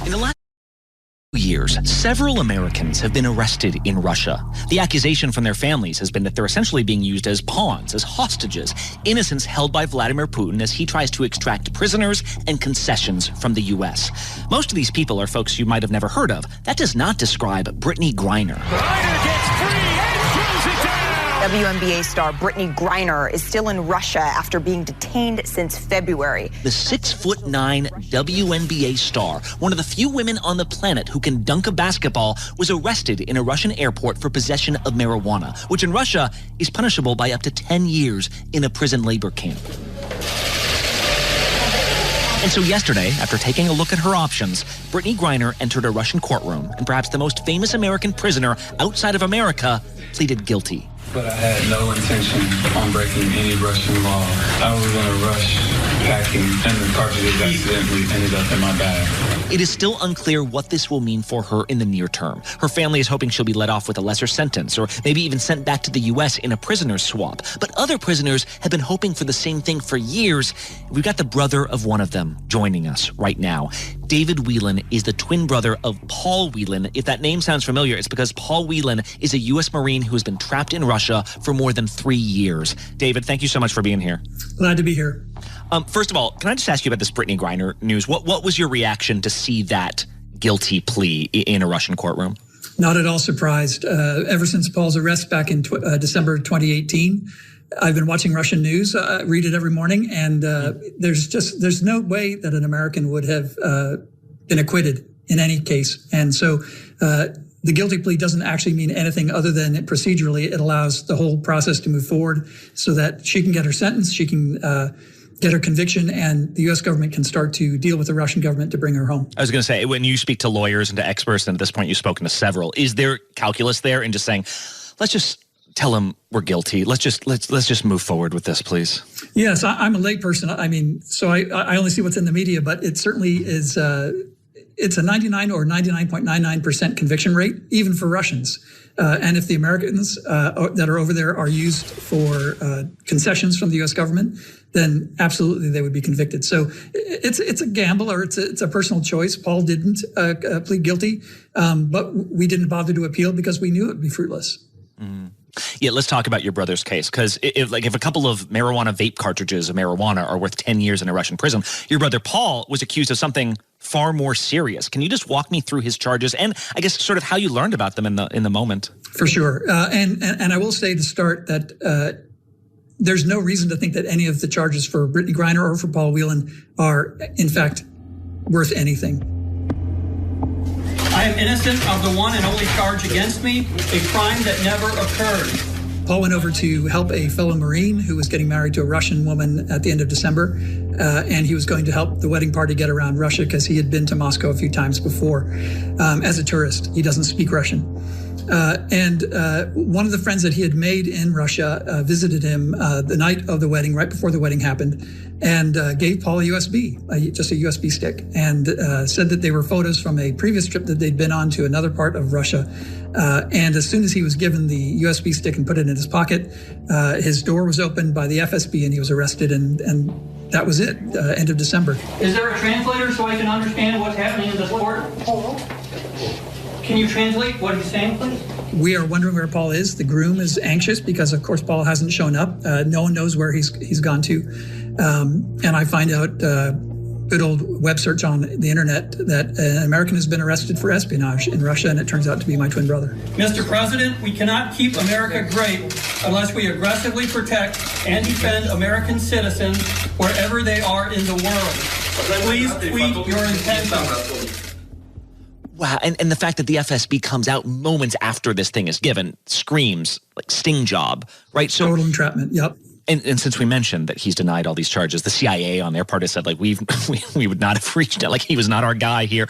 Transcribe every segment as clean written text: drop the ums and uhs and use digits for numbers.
In the last years, several Americans have been arrested in Russia. The accusation from their families has been that they're essentially being used as pawns, as hostages, innocents held by Vladimir Putin as he tries to extract prisoners and concessions from the U.S. Most of these people are folks you might have never heard of. That does not describe Brittany Griner. Griner gets free and throws it down! WNBA star Brittany Griner is still in Russia after being detained since February. The 6'9" WNBA star, one of the few women on the planet who can dunk a basketball, was arrested in a Russian airport for possession of marijuana, which in Russia is punishable by up to 10 years in a prison labor camp. And so yesterday, after taking a look at her options, Brittany Griner entered a Russian courtroom, and perhaps the most famous American prisoner outside of America pleaded guilty. But I had no intention on breaking any Russian law. I was in a rush packing, and the cartridges accidentally ended up in my bag. It is still unclear what this will mean for her in the near term. Her family is hoping she'll be let off with a lesser sentence, or maybe even sent back to the U.S. in a prisoner's swap. But other prisoners have been hoping for the same thing for years. We've got the brother of one of them joining us right now. David Whelan is the twin brother of Paul Whelan. If that name sounds familiar, it's because Paul Whelan is a U.S. Marine who has been trapped in Russia for more than 3 years. David, thank you so much for being here. Glad to be here. First of all, can I just ask you about this Brittany Griner news? What was your reaction to see that guilty plea in a Russian courtroom? Not at all surprised. Ever since Paul's arrest back in December 2018, I've been watching Russian news, read it every morning, and there's no way that an American would have been acquitted in any case. And so the guilty plea doesn't actually mean anything other than procedurally it allows the whole process to move forward so that she can get her sentence, she can get her conviction, and the U.S. government can start to deal with the Russian government to bring her home. I was going to say, when you speak to lawyers and to experts, and at this point you've spoken to several, is there calculus there in just saying, let's just tell them we're guilty. Let's just move forward with this, please. Yes, I'm a layperson. I mean, so I only see what's in the media, but it certainly is. It's a 99 or 99.99% conviction rate, even for Russians. And if the Americans that are over there are used for concessions from the U.S. government, then absolutely they would be convicted. So it's a gamble, or it's a personal choice. Paul didn't plead guilty, but we didn't bother to appeal because we knew it would be fruitless. Mm. Yeah, let's talk about your brother's case, because if a couple of marijuana vape cartridges of marijuana are worth 10 years in a Russian prison, your brother Paul was accused of something far more serious. Can you just walk me through his charges and I guess sort of how you learned about them in the moment? For sure. And I will say to start that there's no reason to think that any of the charges for Brittany Griner or for Paul Whelan are, in fact, worth anything. I am innocent of the one and only charge against me, a crime that never occurred. Paul went over to help a fellow Marine who was getting married to a Russian woman at the end of December, and he was going to help the wedding party get around Russia because he had been to Moscow a few times before as a tourist. He doesn't speak Russian. And one of the friends that he had made in Russia visited him the night of the wedding, right before the wedding happened, and gave Paul a USB, just a USB stick, and said that they were photos from a previous trip that they'd been on to another part of Russia. And as soon as he was given the USB stick and put it in his pocket, his door was opened by the FSB and he was arrested, and that was it, end of December. Is there a translator so I can understand what's happening in this court? Can you translate what he's saying, please? We are wondering where Paul is. The groom is anxious because, of course, Paul hasn't shown up. No one knows where he's gone to. And I find out, good old web search on the internet, that an American has been arrested for espionage in Russia, and it turns out to be my twin brother. Mr. President, we cannot keep America great unless we aggressively protect and defend American citizens wherever they are in the world. Please tweet your intentions. Wow, and the fact that the FSB comes out moments after this thing is given screams like sting job, right? So total entrapment, yep. And since we mentioned that he's denied all these charges, the CIA on their part has said, like, we would not have reached out, like, he was not our guy here.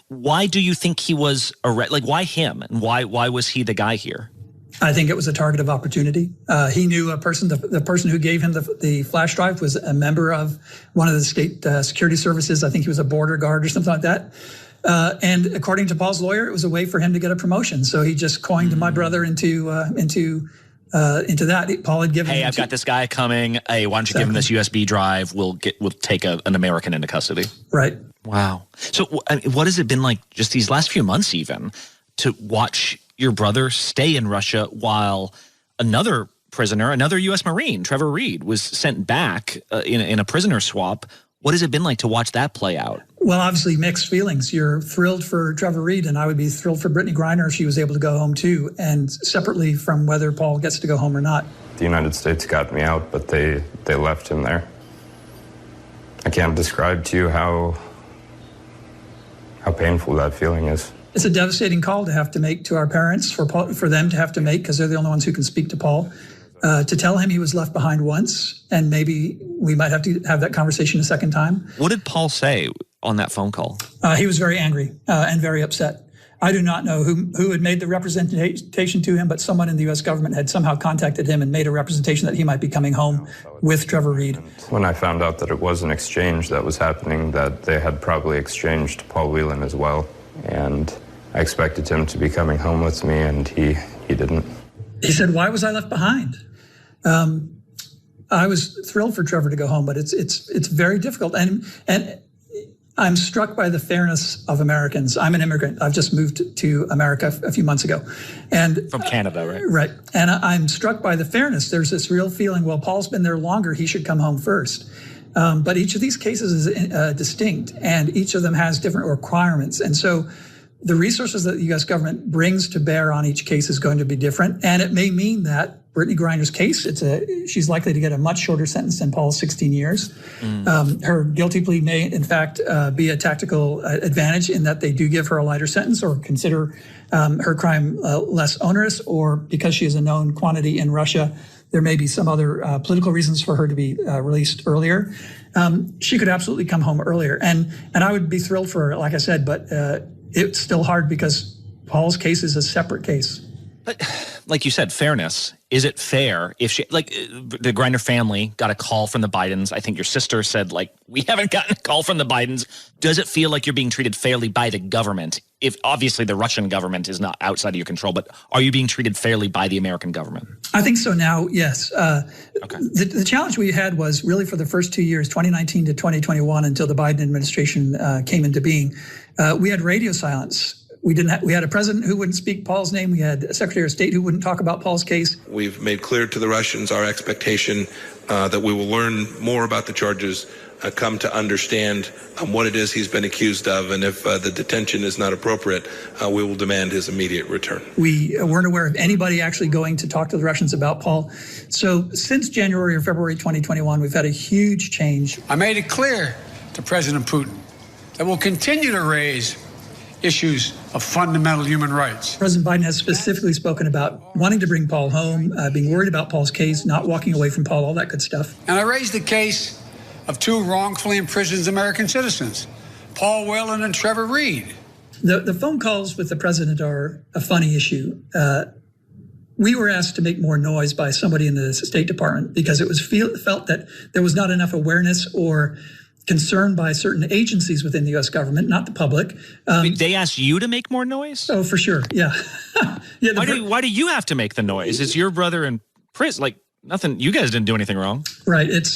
Why do you think he was arrested? Like, why him? And why was he the guy here? I think it was a target of opportunity. He knew a person, the person who gave him the flash drive was a member of one of the state security services. I think he was a border guard or something like that. And according to Paul's lawyer, it was a way for him to get a promotion. So he just coined my brother into into that. Paul had given. Hey, I've got this guy coming. Hey, why don't you give him this USB drive? We'll take an American into custody. Right. Wow. So, what has it been like just these last few months, even, to watch your brother stay in Russia while another prisoner, another U.S. Marine, Trevor Reed, was sent back in a prisoner swap? What has it been like to watch that play out? Well, obviously mixed feelings. You're thrilled for Trevor Reed, and I would be thrilled for Brittany Griner if she was able to go home too, and separately from whether Paul gets to go home or not. The United States got me out, but they left him there. I can't describe to you how painful that feeling is. It's a devastating call to have to make to our parents, for them to have to make, because they're the only ones who can speak to Paul. To tell him he was left behind once, and maybe we might have to have that conversation a second time. What did Paul say on that phone call? He was very angry and very upset. I do not know who had made the representation to him, but someone in the U.S. government had somehow contacted him and made a representation that he might be coming home with Trevor Reed. When I found out that it was an exchange that was happening, that they had probably exchanged Paul Whelan as well, and I expected him to be coming home with me, and he didn't. He said, "Why was I left behind?" I was thrilled for Trevor to go home, but it's very difficult. And I'm struck by the fairness of Americans. I'm an immigrant. I've just moved to America a few months ago. And from Canada, right? Right. And I'm struck by the fairness. There's this real feeling, well, Paul's been there longer. He should come home first. But each of these cases is distinct, and each of them has different requirements. And so the resources that the U.S. government brings to bear on each case is going to be different. And it may mean that Brittany Griner's case, she's likely to get a much shorter sentence than Paul's 16 years. Her guilty plea may, in fact, be a tactical advantage in that they do give her a lighter sentence or consider her crime less onerous, or because she is a known quantity in Russia, there may be some other political reasons for her to be released earlier. She could absolutely come home earlier. And I would be thrilled for her, like I said, but it's still hard because Paul's case is a separate case. But like you said, fairness. Is it fair if the Griner family got a call from the Bidens? I think your sister said, we haven't gotten a call from the Bidens. Does it feel like you're being treated fairly by the government? If obviously the Russian government is not outside of your control, but are you being treated fairly by the American government? I think so now, yes. Okay. The challenge we had was really for the first 2 years, 2019 to 2021, until the Biden administration came into being, we had radio silence. We had a president who wouldn't speak Paul's name. We had a Secretary of State who wouldn't talk about Paul's case. We've made clear to the Russians our expectation that we will learn more about the charges, come to understand what it is he's been accused of, and if the detention is not appropriate, we will demand his immediate return. We weren't aware of anybody actually going to talk to the Russians about Paul. So since January or February 2021, we've had a huge change. I made it clear to President Putin that we'll continue to raise issues of fundamental human rights. President Biden has specifically spoken about wanting to bring Paul home, being worried about Paul's case, not walking away from Paul, all that good stuff. And I raised the case of two wrongfully imprisoned American citizens, Paul Whelan and Trevor Reed. The phone calls with the president are a funny issue. We were asked to make more noise by somebody in the State Department because it was felt that there was not enough awareness or concern by certain agencies within the U.S. government, not the public. They asked you to make more noise? Oh, for sure, yeah. Why do you have to make the noise? It's your brother in prison. Nothing. You guys didn't do anything wrong, right? It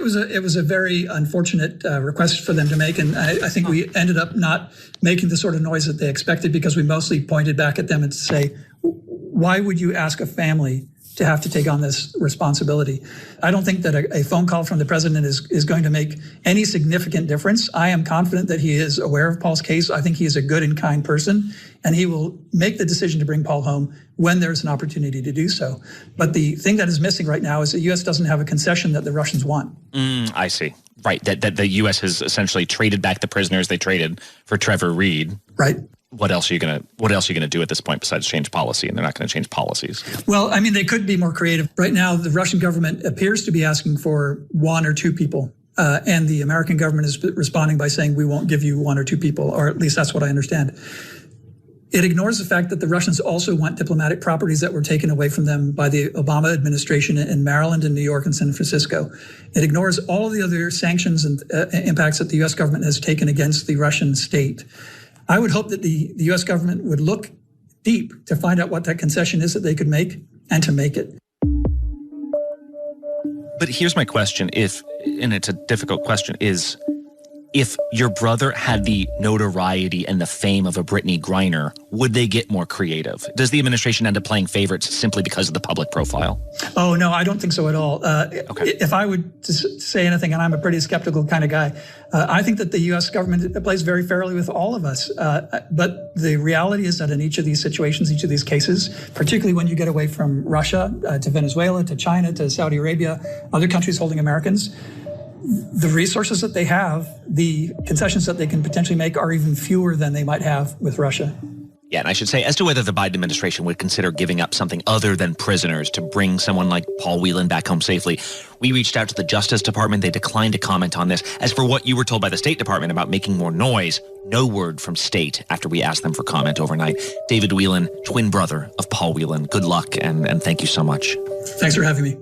was a very unfortunate request for them to make, and I think we ended up not making the sort of noise that they expected because we mostly pointed back at them and say, "Why would you ask a family to have to take on this responsibility?" I don't think that a phone call from the president is going to make any significant difference. I am confident that he is aware of Paul's case. I think he is a good and kind person, and he will make the decision to bring Paul home when there's an opportunity to do so. But the thing that is missing right now is the U.S. doesn't have a concession that the Russians want. I see. Right. That the U.S. has essentially traded back the prisoners they traded for Trevor Reed. Right. What else are you gonna do at this point besides change policy? And they're not going to change policies. Well, I mean, they could be more creative. Right now, the Russian government appears to be asking for one or two people, and the American government is responding by saying we won't give you one or two people, or at least that's what I understand. It ignores the fact that the Russians also want diplomatic properties that were taken away from them by the Obama administration in Maryland and New York and San Francisco. It ignores all of the other sanctions and impacts that the U.S. government has taken against the Russian state. I would hope that the U.S. government would look deep to find out what that concession is that they could make and to make it. But here's my question, and it's a difficult question, is if your brother had the notoriety and the fame of a Brittany Griner, would they get more creative? Does the administration end up playing favorites simply because of the public profile? Oh, no, I don't think so at all. Okay. If I would say anything, and I'm a pretty skeptical kind of guy, I think that the U.S. government plays very fairly with all of us. But the reality is that in each of these situations, each of these cases, particularly when you get away from Russia to Venezuela, to China, to Saudi Arabia, other countries holding Americans, the resources that they have, the concessions that they can potentially make are even fewer than they might have with Russia. Yeah, and I should say, as to whether the Biden administration would consider giving up something other than prisoners to bring someone like Paul Whelan back home safely, we reached out to the Justice Department. They declined to comment on this. As for what you were told by the State Department about making more noise, no word from State after we asked them for comment overnight. David Whelan, twin brother of Paul Whelan, good luck and thank you so much. Thanks for having me.